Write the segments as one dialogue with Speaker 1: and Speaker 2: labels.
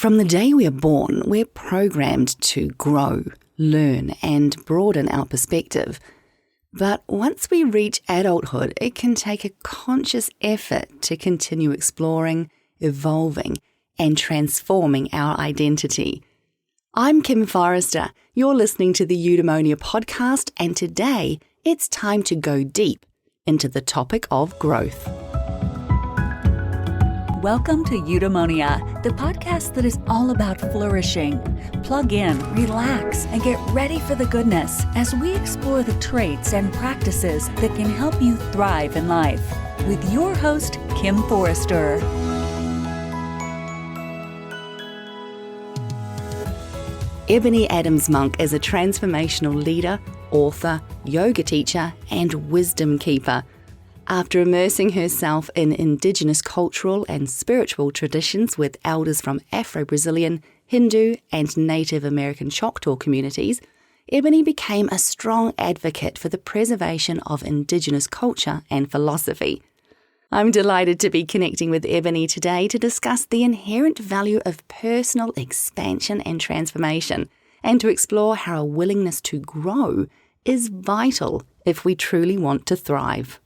Speaker 1: From the day we are born, we're programmed to grow, learn, and broaden our perspective. But once we reach adulthood, it can take a conscious effort to continue exploring, evolving, and transforming our identity. I'm Kim Forrester. You're listening to the Eudaimonia podcast, and today it's time to go deep into the topic of growth.
Speaker 2: Welcome to Eudaimonia, the podcast that is all about flourishing. Plug in, relax, and get ready for the goodness as we explore the traits and practices that can help you thrive in life. With your host, Kim Forrester.
Speaker 1: Ebony Adams-Monk is a transformational leader, author, yoga teacher, and wisdom keeper. After immersing herself in Indigenous cultural and spiritual traditions with elders from Afro-Brazilian, Hindu, and Native American Choctaw communities, Ebony became a strong advocate for the preservation of Indigenous culture and philosophy. I'm delighted to be connecting with Ebony today to discuss the inherent value of personal expansion and transformation, and to explore how a willingness to grow is vital if we truly want to thrive.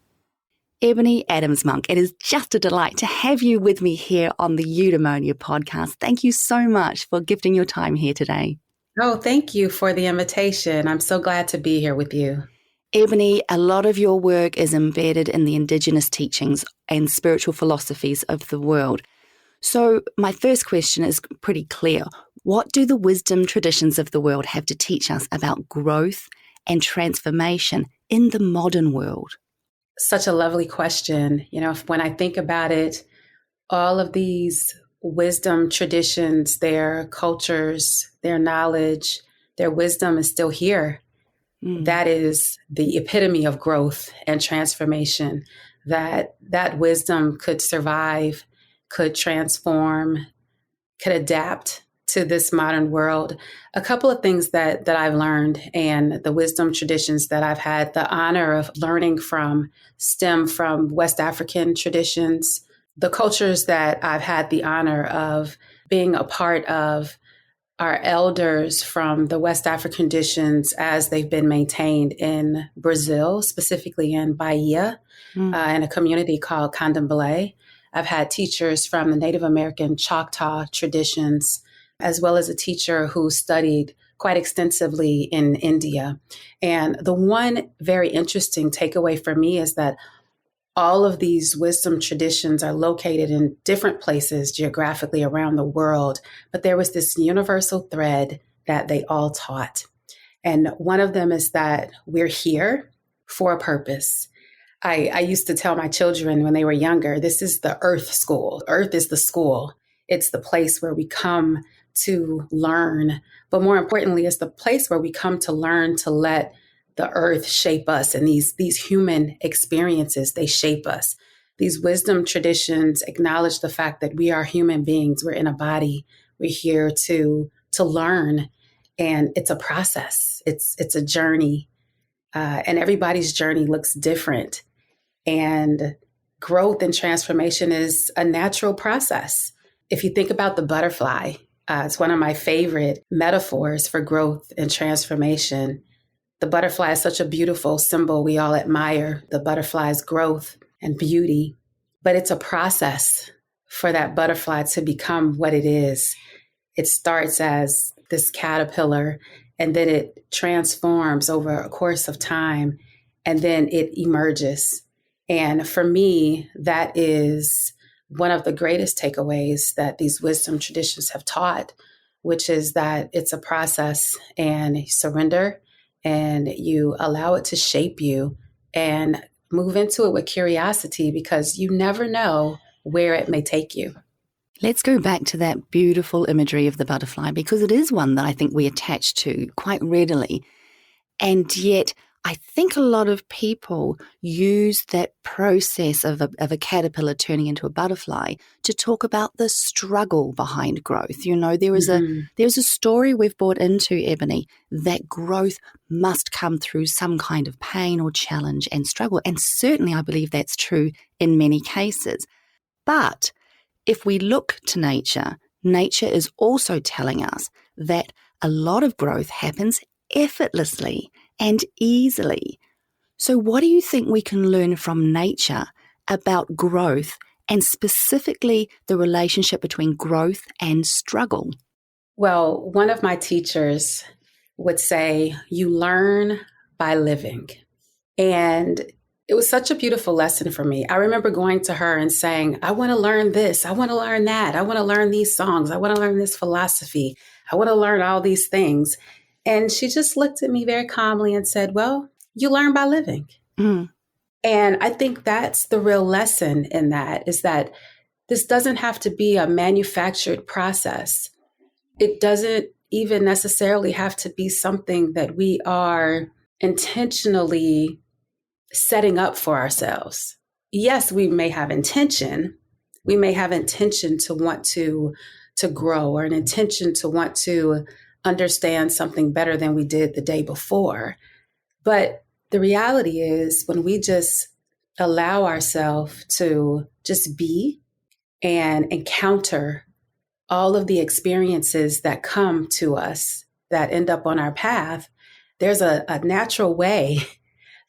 Speaker 1: Ebony Adams-Monk, it is just a delight to have you with me here on the Eudaimonia podcast. Thank you so much for gifting your time here today.
Speaker 3: Oh, thank you for the invitation. I'm so glad to be here with you.
Speaker 1: Ebony, a lot of your work is embedded in the Indigenous teachings and spiritual philosophies of the world. So my first question is pretty clear. What do the wisdom traditions of the world have to teach us about growth and transformation in the modern world?
Speaker 3: Such a lovely question. You know, when I think about it, all of these wisdom traditions, their cultures, their knowledge, their wisdom is still here. That is the epitome of growth and transformation, that wisdom could survive, could transform, could adapt to this modern world. A couple of things that I've learned and the wisdom traditions that I've had the honor of learning from stem from West African traditions. The cultures that I've had the honor of being a part of are elders from the West African traditions as they've been maintained in Brazil, specifically in Bahia, in a community called Candomblé. I've had teachers from the Native American Choctaw traditions, as well as a teacher who studied quite extensively in India. And the one very interesting takeaway for me is that all of these wisdom traditions are located in different places geographically around the world, but there was this universal thread that they all taught. And one of them is that we're here for a purpose. I used to tell my children when they were younger, this is the Earth School. Earth is the school. It's the place where we come to learn, but more importantly, it's the place where we come to learn to let the earth shape us. And these human experiences, they shape us. These wisdom traditions acknowledge the fact that we are human beings. We're in a body. We're here to learn. And it's a process. It's a journey. And everybody's journey looks different. And growth and transformation is a natural process. If you think about the butterfly, it's one of my favorite metaphors for growth and transformation. The butterfly is such a beautiful symbol. We all admire the butterfly's growth and beauty, but it's a process for that butterfly to become what it is. It starts as this caterpillar, and then it transforms over a course of time, and then it emerges. And for me, that is one of the greatest takeaways that these wisdom traditions have taught, which is that it's a process, and you surrender and you allow it to shape you and move into it with curiosity, because you never know where it may take you.
Speaker 1: Let's go back to that beautiful imagery of the butterfly, because it is one that I think we attach to quite readily. And yet I think a lot of people use that process of a caterpillar turning into a butterfly to talk about the struggle behind growth. You know, there's a story we've brought into Ebony that growth must come through some kind of pain or challenge and struggle. And certainly I believe that's true in many cases. But if we look to nature, nature is also telling us that a lot of growth happens effortlessly and easily. So what do you think we can learn from nature about growth, and specifically the relationship between growth and struggle?
Speaker 3: Well, one of my teachers would say, you learn by living. And it was such a beautiful lesson for me. I remember going to her and saying, I want to learn this. I want to learn that. I want to learn these songs. I want to learn this philosophy. I want to learn all these things. And she just looked at me very calmly and said, well, you learn by living.
Speaker 1: Mm.
Speaker 3: And I think that's the real lesson in that, is that this doesn't have to be a manufactured process. It doesn't even necessarily have to be something that we are intentionally setting up for ourselves. Yes, we may have intention. We may have intention to want to grow, or an intention to want to understand something better than we did the day before. But the reality is, when we just allow ourselves to just be and encounter all of the experiences that come to us that end up on our path, there's a natural way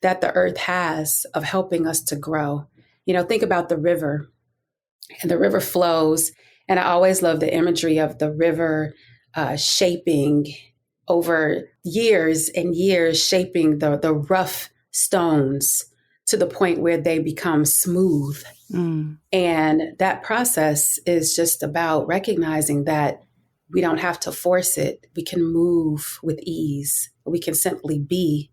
Speaker 3: that the earth has of helping us to grow. You know, think about the river, and the river flows. And I always love the imagery of the river shaping over years and years, shaping the rough stones to the point where they become smooth.
Speaker 1: Mm.
Speaker 3: And that process is just about recognizing that we don't have to force it. We can move with ease. We can simply be.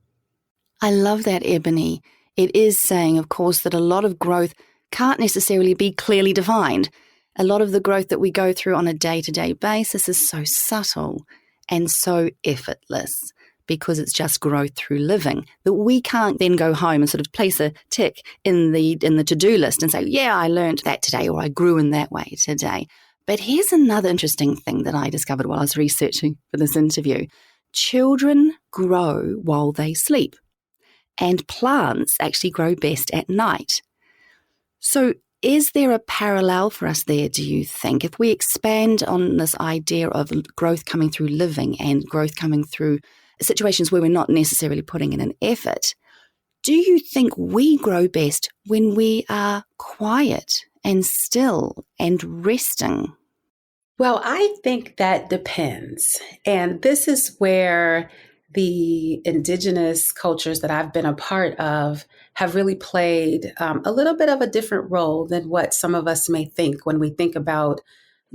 Speaker 1: I love that, Ebony. It is saying, of course, that a lot of growth can't necessarily be clearly defined. A lot of the growth that we go through on a day-to-day basis is so subtle and so effortless, because it's just growth through living, that we can't then go home and sort of place a tick in the to-do list and say, yeah, I learned that today, or I grew in that way today. But here's another interesting thing that I discovered while I was researching for this interview. Children grow while they sleep, and plants actually grow best at night. So is there a parallel for us there, do you think? If we expand on this idea of growth coming through living and growth coming through situations where we're not necessarily putting in an effort, do you think we grow best when we are quiet and still and resting?
Speaker 3: Well, I think that depends. And this is where the indigenous cultures that I've been a part of have really played a little bit of a different role than what some of us may think when we think about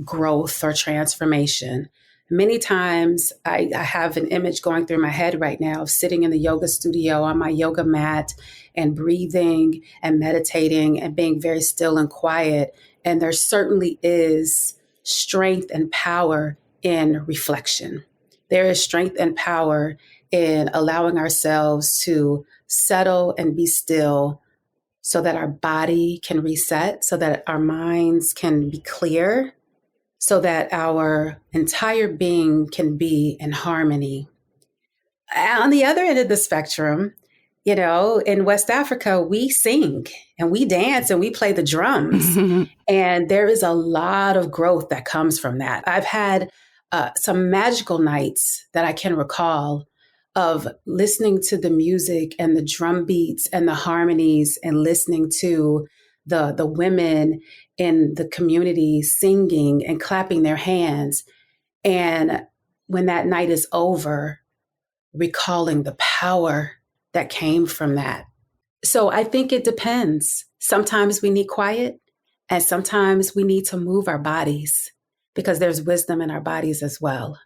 Speaker 3: growth or transformation. Many times I have an image going through my head right now of sitting in the yoga studio on my yoga mat and breathing and meditating and being very still and quiet. And there certainly is strength and power in reflection. There is strength and power in allowing ourselves to settle and be still, so that our body can reset, so that our minds can be clear, so that our entire being can be in harmony. On the other end of the spectrum, you know, in West Africa, we sing and we dance and we play the drums. And there is a lot of growth that comes from that. I've had some magical nights that I can recall of listening to the music and the drum beats and the harmonies, and listening to the women in the community singing and clapping their hands. And when that night is over, recalling the power that came from that. So I think it depends. Sometimes we need quiet, and sometimes we need to move our bodies, because there's wisdom in our bodies as well.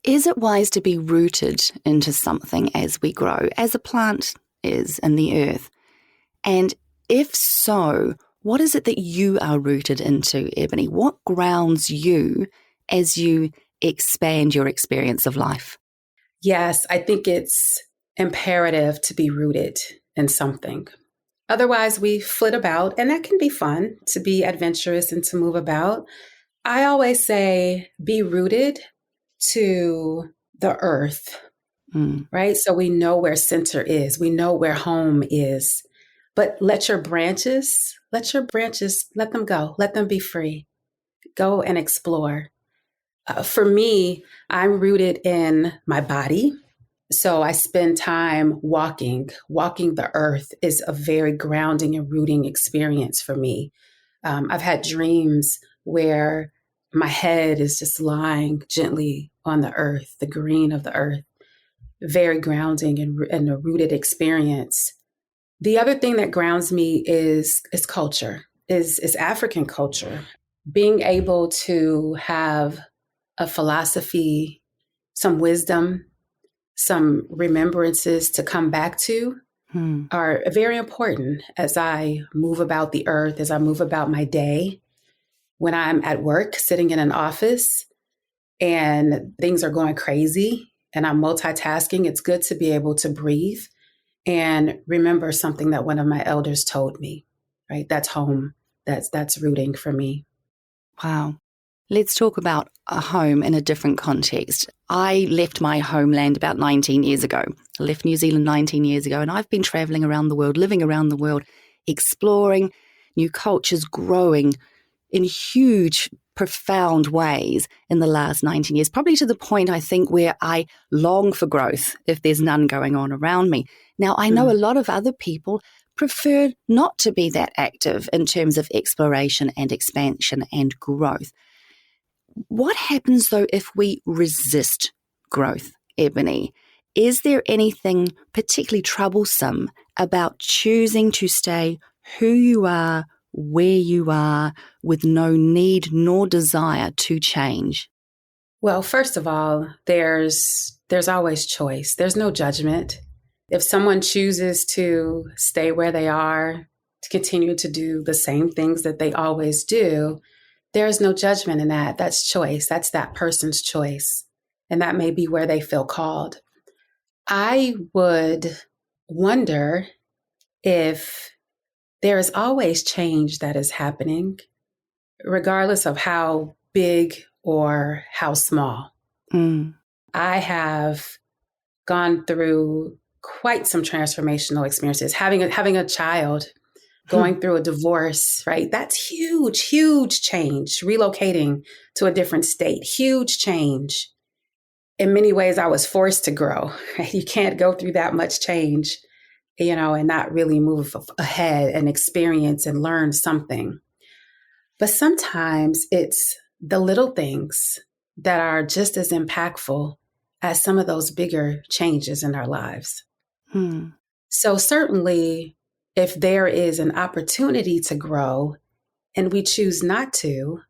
Speaker 1: Is it wise to be rooted into something as we grow, as a plant is in the earth? And if so, what is it that you are rooted into, Ebony? What grounds you as you expand your experience of life?
Speaker 3: Yes, I think it's imperative to be rooted in something. Otherwise, we flit about, and that can be fun, to be adventurous and to move about. I always say, be rooted to the earth, right? So we know where center is. We know where home is. But let your branches, let them go. Let them be free. Go and explore. For me, I'm rooted in my body. So I spend time walking. Walking the earth is a very grounding and rooting experience for me. I've had dreams where my head is just lying gently on the earth, the green of the earth, very grounding and a rooted experience. The other thing that grounds me is culture, is African culture. Being able to have a philosophy, some wisdom, some remembrances to come back to are very important as I move about the earth, as I move about my day. When I'm at work, sitting in an office and things are going crazy and I'm multitasking, it's good to be able to breathe and remember something that one of my elders told me, right? That's home. That's rooting for me.
Speaker 1: Wow. Let's talk about a home in a different context. I left my homeland about 19 years ago. I left New Zealand 19 years ago, and I've been traveling around the world, living around the world, exploring new cultures, growing in huge, profound ways in the last 19 years, probably to the point, I think, where I long for growth if there's none going on around me. Now, I know a lot of other people prefer not to be that active in terms of exploration and expansion and growth. What happens, though, if we resist growth, Ebony? Is there anything particularly troublesome about choosing to stay who you are, where you are, with no need nor desire to change?
Speaker 3: Well, first of all, there's always choice. There's no judgment. If someone chooses to stay where they are, to continue to do the same things that they always do, there's no judgment in that. That's choice. That's that person's choice. And that may be where they feel called. I would wonder if there is always change that is happening, regardless of how big or how small. I have gone through quite some transformational experiences. Having a child, going through a divorce, right? That's huge, huge change. Relocating to a different state, huge change. In many ways, I was forced to grow. Right? You can't go through that much change, and not really move ahead and experience and learn something. But sometimes it's the little things that are just as impactful as some of those bigger changes in our lives. So certainly, if there is an opportunity to grow and we choose not to,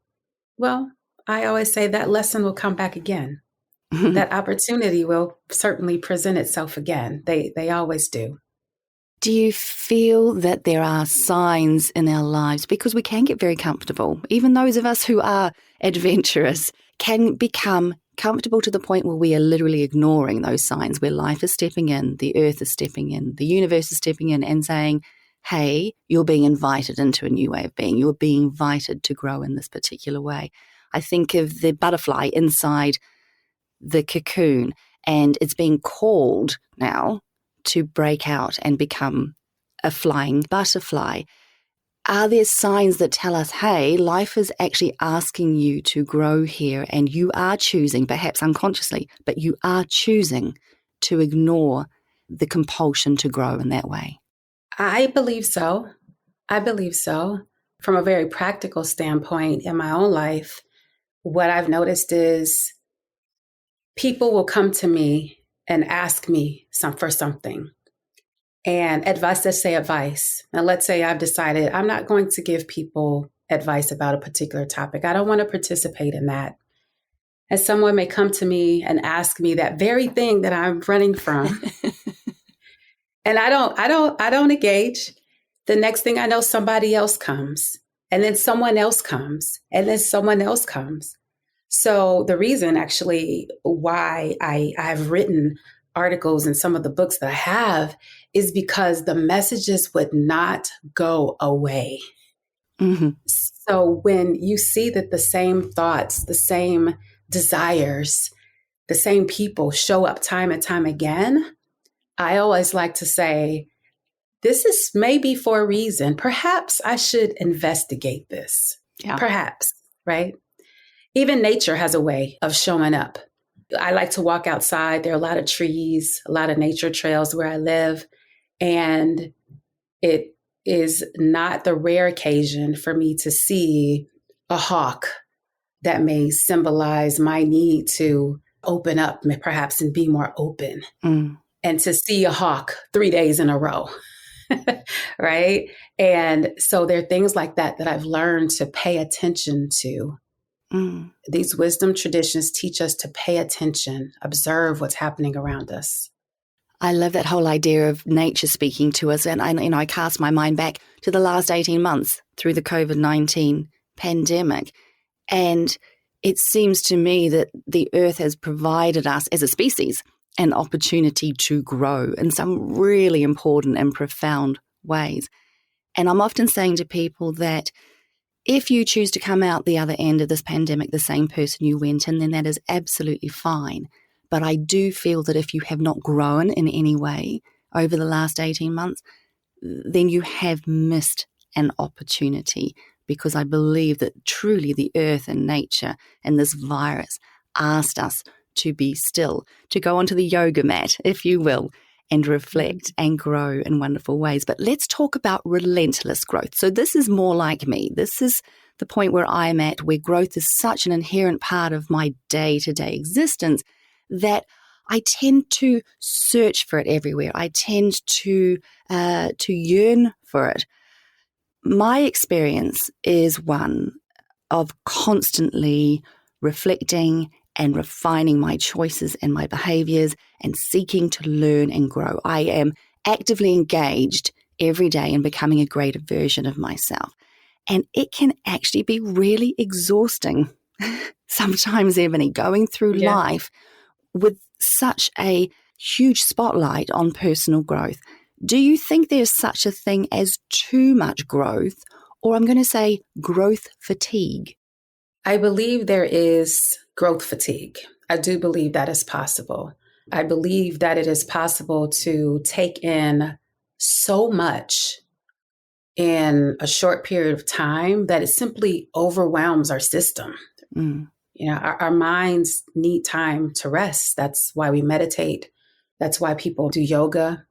Speaker 3: well, I always say that lesson will come back again. That opportunity will certainly present itself again. They always do.
Speaker 1: Do you feel that there are signs in our lives, because we can get very comfortable, even those of us who are adventurous can become comfortable to the point where we are literally ignoring those signs, where life is stepping in, the earth is stepping in, the universe is stepping in and saying, hey, you're being invited into a new way of being. You're being invited to grow in this particular way. I think of the butterfly inside the cocoon, and it's being called now to break out and become a flying butterfly. Are there signs that tell us, hey, life is actually asking you to grow here, and you are choosing, perhaps unconsciously, but you are choosing to ignore the compulsion to grow in that way?
Speaker 3: I believe so. From a very practical standpoint in my own life, what I've noticed is people will come to me and ask me for something. And advice, let's say advice. Now, let's say I've decided I'm not going to give people advice about a particular topic. I don't want to participate in that. And someone may come to me and ask me that very thing that I'm running from. And I don't engage. The next thing I know, somebody else comes, and then someone else comes, and then someone else comes. So the reason actually why I've written articles in some of the books that I have is because the messages would not go away. So when you see that the same thoughts, the same desires, the same people show up time and time again, I always like to say, this is maybe for a reason. Perhaps I should investigate this. Yeah. Perhaps, right? even nature has a way of showing up. I like to walk outside. There are a lot of trees, a lot of nature trails where I live. And it is not the rare occasion for me to see a hawk that may symbolize my need to open up, perhaps, and be more open. And to see a hawk 3 days in a row, right? And so there are things like that I've learned to pay attention to. These wisdom traditions teach us to pay attention, observe what's happening around us.
Speaker 1: I love that whole idea of nature speaking to us. And I cast my mind back to the last 18 months through the COVID-19 pandemic. And it seems to me that the earth has provided us as a species an opportunity to grow in some really important and profound ways. And I'm often saying to people that if you choose to come out the other end of this pandemic the same person you went in, then that is absolutely fine. But I do feel that if you have not grown in any way over the last 18 months, then you have missed an opportunity, because I believe that truly the earth and nature and this virus asked us to be still, to go onto the yoga mat, if you will, and reflect and grow in wonderful ways. But let's talk about relentless growth. So this is more like me. This is the point where I'm at, where growth is such an inherent part of my day-to-day existence that I tend to search for it everywhere. I tend to yearn for it. My experience is one of constantly reflecting and refining my choices and my behaviors and seeking to learn and grow. I am actively engaged every day in becoming a greater version of myself. And it can actually be really exhausting sometimes, Ebony, going through life with such a huge spotlight on personal growth. Do you think there's such a thing as too much growth, or I'm going to say growth fatigue?
Speaker 3: I believe there is growth fatigue. I do believe that is possible. I believe that it is possible to take in so much in a short period of time that it simply overwhelms our system. You know, our minds need time to rest. That's why we meditate. That's why people do yoga.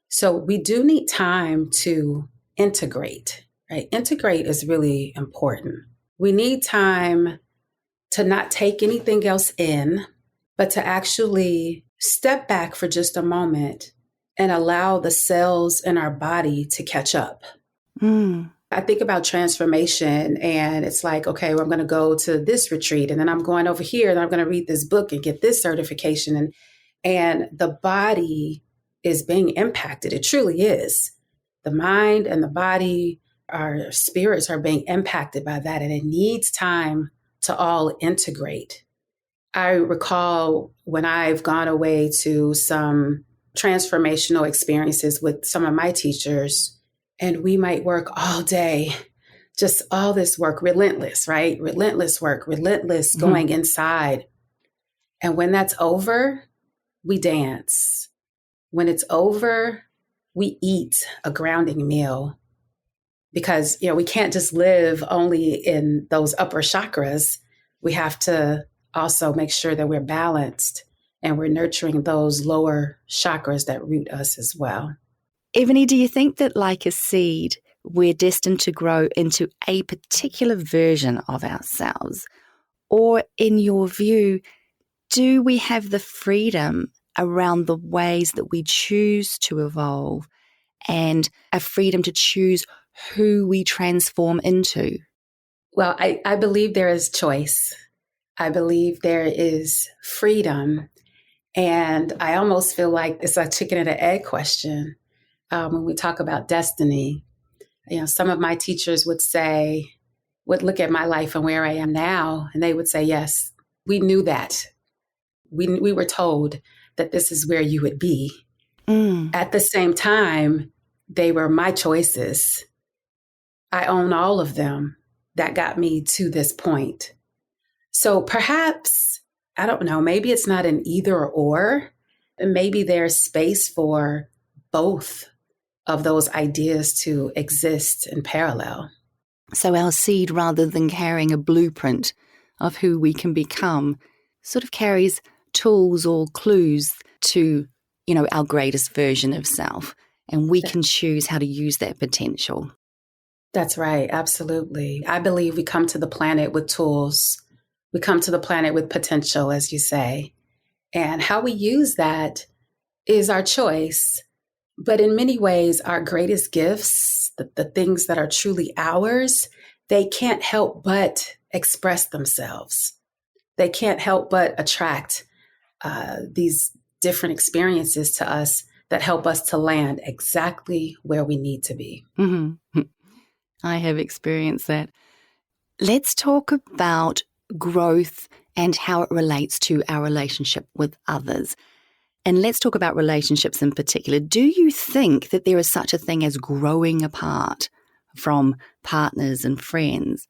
Speaker 3: So we do need time to integrate, right? Integrate is really important. We need time to not take anything else in, but to actually step back for just a moment and allow the cells in our body to catch up. I think about transformation, and it's like, okay, well, I'm going to go to this retreat, and then I'm going over here, and I'm going to read this book and get this certification. And the body is being impacted. It truly is. The mind and the body, our spirits are being impacted by that, and it needs time to all integrate. I recall when I've gone away to some transformational experiences with some of my teachers, and we might work all day, just all this work, relentless, right? Relentless work, relentless going inside. And when that's over, we dance. When it's over, we eat a grounding meal, because, you know, we can't just live only in those upper chakras. We have to also make sure that we're balanced and we're nurturing those lower chakras that root us as well.
Speaker 1: Ebony, do you think that, like a seed, we're destined to grow into a particular version of ourselves? Or in your view, do we have the freedom around the ways that we choose to evolve and a freedom to choose who we transform into?
Speaker 3: Well, I believe there is choice. I believe there is freedom. And I almost feel like it's a chicken and an egg question. When we talk about destiny, you know, some of my teachers would look at my life and where I am now, and they would say, yes, we knew that. We were told that this is where you would be. At the same time, they were my choices. I own all of them that got me to this point. So perhaps, I don't know, maybe it's not an either or. Maybe there's space for both of those ideas to exist in parallel.
Speaker 1: So our seed, rather than carrying a blueprint of who we can become sort of carries tools or clues to, our greatest version of self. And we can choose how to use that potential.
Speaker 3: That's right. Absolutely. I believe we come to the planet with tools. We come to the planet with potential, as you say. And how we use that is our choice. But in many ways, our greatest gifts, the things that are truly ours, they can't help but express themselves. They can't help but attract these different experiences to us that help us to land exactly where we need to be.
Speaker 1: Mm-hmm. I have experienced that. Let's talk about growth and how it relates to our relationship with others. And let's talk about relationships in particular. Do you think that there is such a thing as growing apart from partners and friends?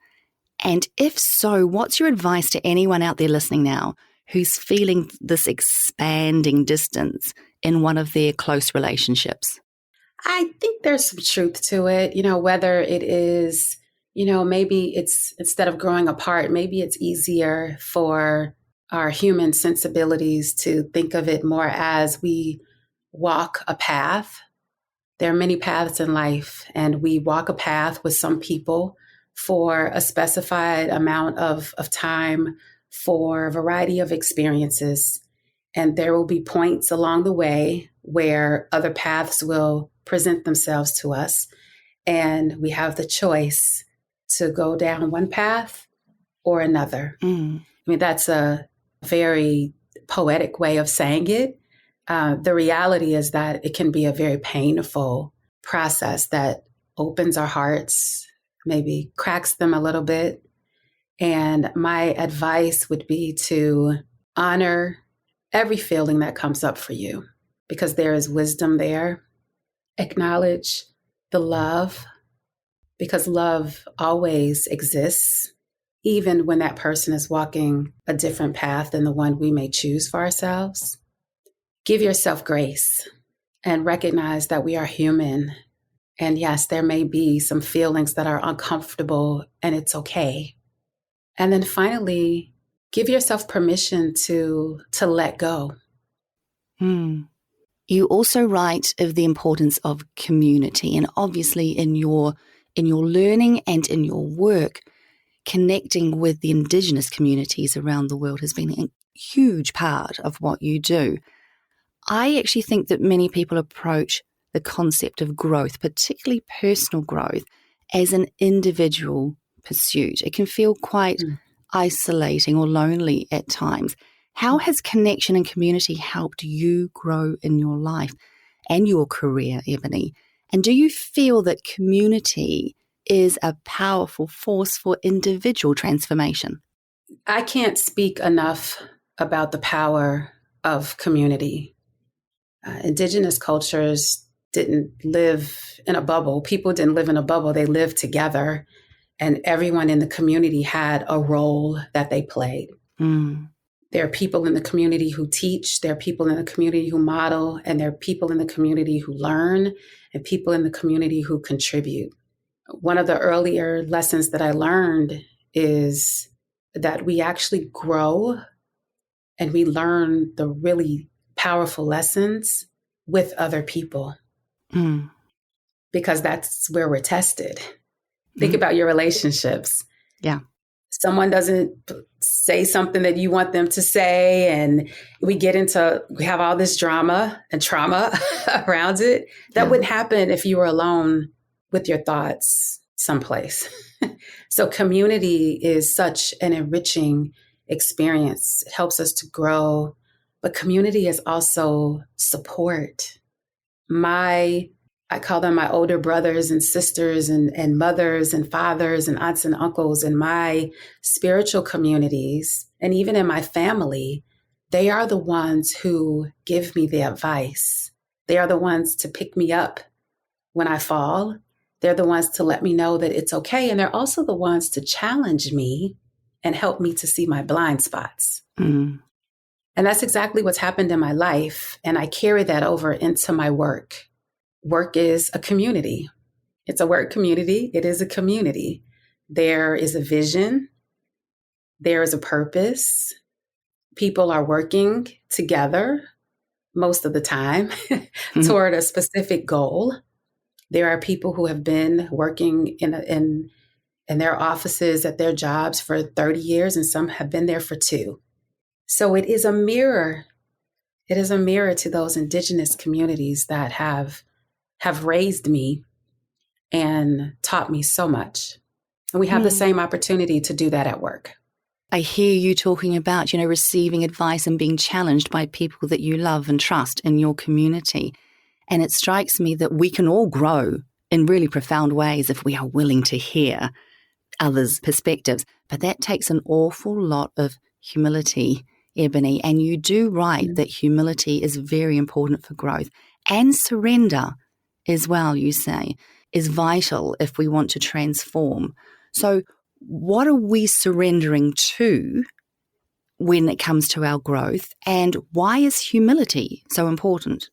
Speaker 1: And if so, what's your advice to anyone out there listening now who's feeling this expanding distance in one of their close relationships?
Speaker 3: I think there's some truth to it, whether it is, maybe it's instead of growing apart, maybe it's easier for our human sensibilities to think of it more as we walk a path. There are many paths in life, and we walk a path with some people for a specified amount of time for a variety of experiences. And there will be points along the way where other paths will present themselves to us. And we have the choice to go down one path or another. I mean, that's a very poetic way of saying it. The reality is that it can be a very painful process that opens our hearts, maybe cracks them a little bit. And my advice would be to honor every feeling that comes up for you, because there is wisdom there. Acknowledge the love, because love always exists, even when that person is walking a different path than the one we may choose for ourselves. Give yourself grace and recognize that we are human. And yes, there may be some feelings that are uncomfortable, and it's okay. And then finally, give yourself permission to let go.
Speaker 1: You also write of the importance of community, and obviously in your learning and in your work, connecting with the Indigenous communities around the world has been a huge part of what you do. I actually think that many people approach the concept of growth, particularly personal growth, as an individual pursuit. It can feel quite isolating or lonely at times. How has connection and community helped you grow in your life and your career, Ebony? And do you feel that community is a powerful force for individual transformation?
Speaker 3: I can't speak enough about the power of community. Indigenous cultures didn't live in a bubble. People didn't live in a bubble. They lived together, and everyone in the community had a role that they played. There are people in the community who teach, there are people in the community who model, and there are people in the community who learn, and people in the community who contribute. One of the earlier lessons that I learned is that we actually grow and we learn the really powerful lessons with other people, because that's where we're tested. Think about your relationships.
Speaker 1: Yeah.
Speaker 3: Someone doesn't say something that you want them to say, and we have all this drama and trauma around it. That wouldn't happen if you were alone with your thoughts someplace. So community is such an enriching experience. It helps us to grow, but community is also support. I call them my older brothers and sisters and mothers and fathers and aunts and uncles in my spiritual communities, and even in my family. They are the ones who give me the advice. They are the ones to pick me up when I fall. They're the ones to let me know that it's okay. And they're also the ones to challenge me and help me to see my blind spots. And that's exactly what's happened in my life. And I carry that over into my work. Work is a community. It's a work community. It is a community. There is a vision. there is a purpose. People are working together most of the time toward a specific goal. There are people who have been working in their offices at their jobs for 30 years, and some have been there for 2. So it is a mirror. It is a mirror to those indigenous communities that have raised me and taught me so much. And we have the same opportunity to do that at work.
Speaker 1: I hear you talking about, receiving advice and being challenged by people that you love and trust in your community. And it strikes me that we can all grow in really profound ways if we are willing to hear others' perspectives. But that takes an awful lot of humility, Ebony. And you do write that humility is very important for growth. And surrender as well, you say, is vital if we want to transform. So what are we surrendering to when it comes to our growth? And why is humility so important?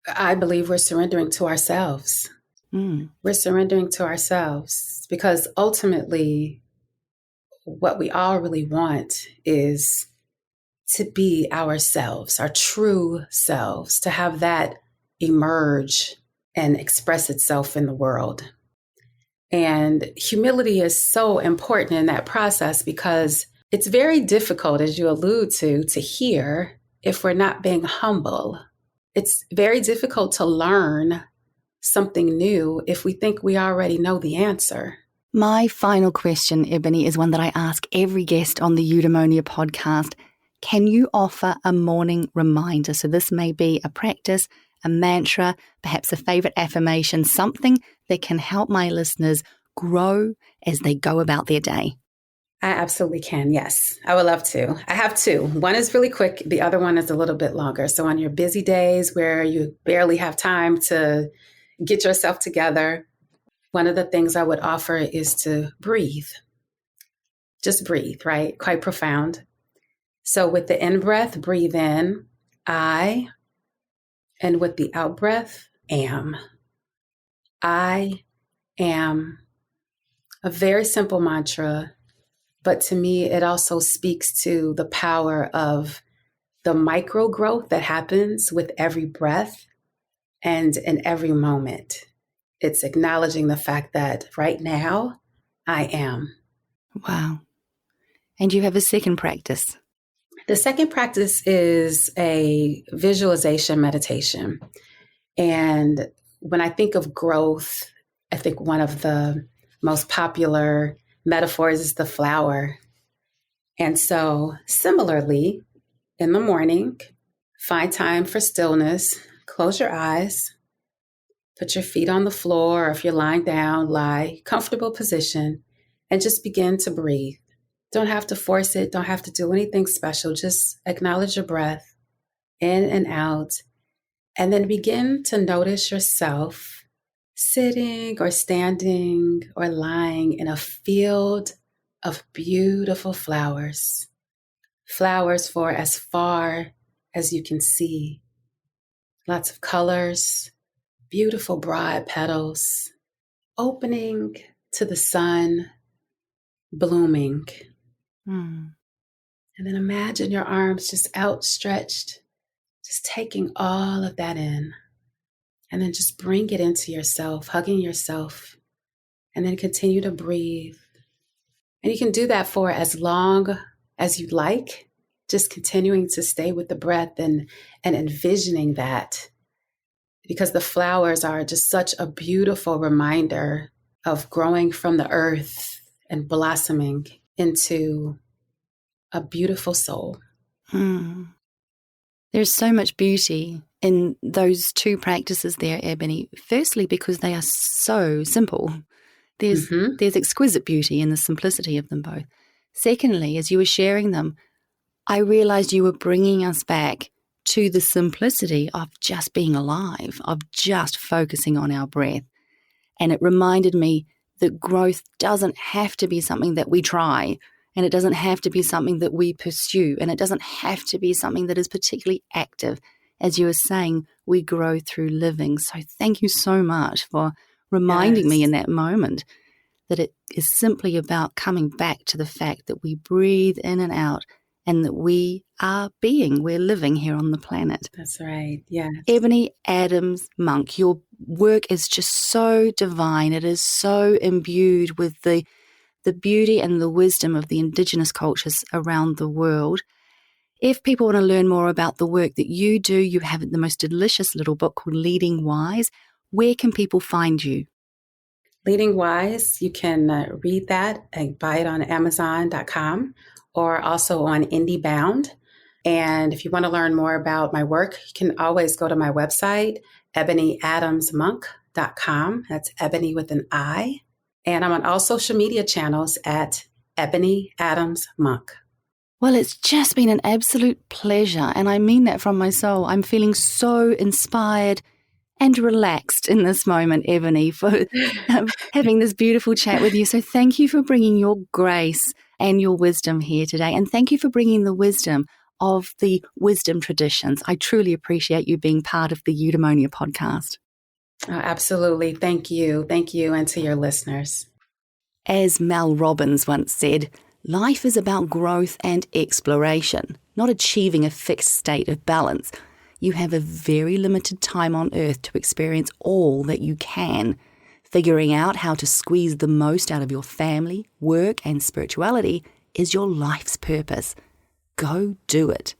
Speaker 3: I believe we're surrendering to ourselves. We're surrendering to ourselves because ultimately what we all really want is to be ourselves, our true selves, to have that emerge and express itself in the world. And humility is so important in that process because it's very difficult, as you allude to hear if we're not being humble. It's very difficult to learn something new if we think we already know the answer.
Speaker 1: My final question, Ebony, is one that I ask every guest on the Eudaimonia podcast. Can you offer a morning reminder? So this may be a practice, a mantra, perhaps a favorite affirmation, something that can help my listeners grow as they go about their day.
Speaker 3: I absolutely can. Yes, I would love to. I have 2. One is really quick. The other one is a little bit longer. So on your busy days where you barely have time to get yourself together, one of the things I would offer is to breathe. Just breathe, right? Quite profound. So with the in-breath, breathe in, I, and with the out-breath, am. I am. A very simple mantra, but to me, it also speaks to the power of the micro growth that happens with every breath and in every moment. It's acknowledging the fact that right now, I am.
Speaker 1: Wow. And you have a second practice.
Speaker 3: The second practice is a visualization meditation. And when I think of growth, I think one of the most popular metaphors is the flower. And so similarly, in the morning, find time for stillness, close your eyes, put your feet on the floor, or if you're lying down, lie, comfortable position, and just begin to breathe. Don't have to force it. Don't have to do anything special. Just acknowledge your breath in and out, and then begin to notice yourself sitting or standing or lying in a field of beautiful flowers. Flowers for as far as you can see. Lots of colors, beautiful broad petals, opening to the sun, blooming. And then imagine your arms just outstretched, just taking all of that in. And then just bring it into yourself, hugging yourself, and then continue to breathe. And you can do that for as long as you like, just continuing to stay with the breath and envisioning that. Because the flowers are just such a beautiful reminder of growing from the earth and blossoming into a beautiful soul.
Speaker 1: There's so much beauty in those 2 practices there, Ebony. Firstly, because they are so simple. There's exquisite beauty in the simplicity of them both. Secondly, as you were sharing them, I realized you were bringing us back to the simplicity of just being alive, of just focusing on our breath. And it reminded me that growth doesn't have to be something that we try, and it doesn't have to be something that we pursue, and it doesn't have to be something that is particularly active. As you were saying, we grow through living. So thank you so much for reminding me in that moment that it is simply about coming back to the fact that we breathe in and out and that we are we're living here on the planet.
Speaker 3: That's right. Yeah.
Speaker 1: Ebony Adams Monk, your work is just so divine. It is so imbued with the beauty and the wisdom of the Indigenous cultures around the world. If people want to learn more about the work that you do, you have the most delicious little book called Leading Wise. Where can people find you?
Speaker 3: Leading Wise, you can read that and buy it on Amazon.com or also on IndieBound. And if you want to learn more about my work, you can always go to my website, ebonyadamsmonk.com. That's Ebony with an I. And I'm on all social media channels at Ebony Adams Monk.
Speaker 1: Well, it's just been an absolute pleasure, and I mean that from my soul. I'm feeling so inspired and relaxed in this moment, Ebony, for having this beautiful chat with you. So thank you for bringing your grace and your wisdom here today. And thank you for bringing the wisdom of the wisdom traditions. I truly appreciate you being part of the Eudaimonia podcast.
Speaker 3: Oh, absolutely. Thank you. Thank you. And to your listeners.
Speaker 1: As Mel Robbins once said, life is about growth and exploration, not achieving a fixed state of balance. You have a very limited time on earth to experience all that you can. Figuring out how to squeeze the most out of your family, work, and spirituality is your life's purpose. Go do it.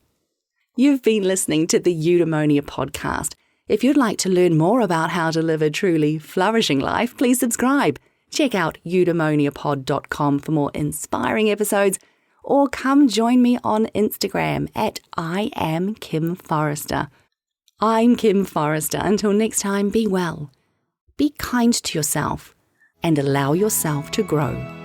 Speaker 1: You've been listening to the Eudaimonia podcast. If you'd like to learn more about how to live a truly flourishing life, please subscribe. Check out eudaimoniapod.com for more inspiring episodes, or come join me on Instagram at I am Kim Forrester. I'm Kim Forrester. Until next time, be well, be kind to yourself, and allow yourself to grow.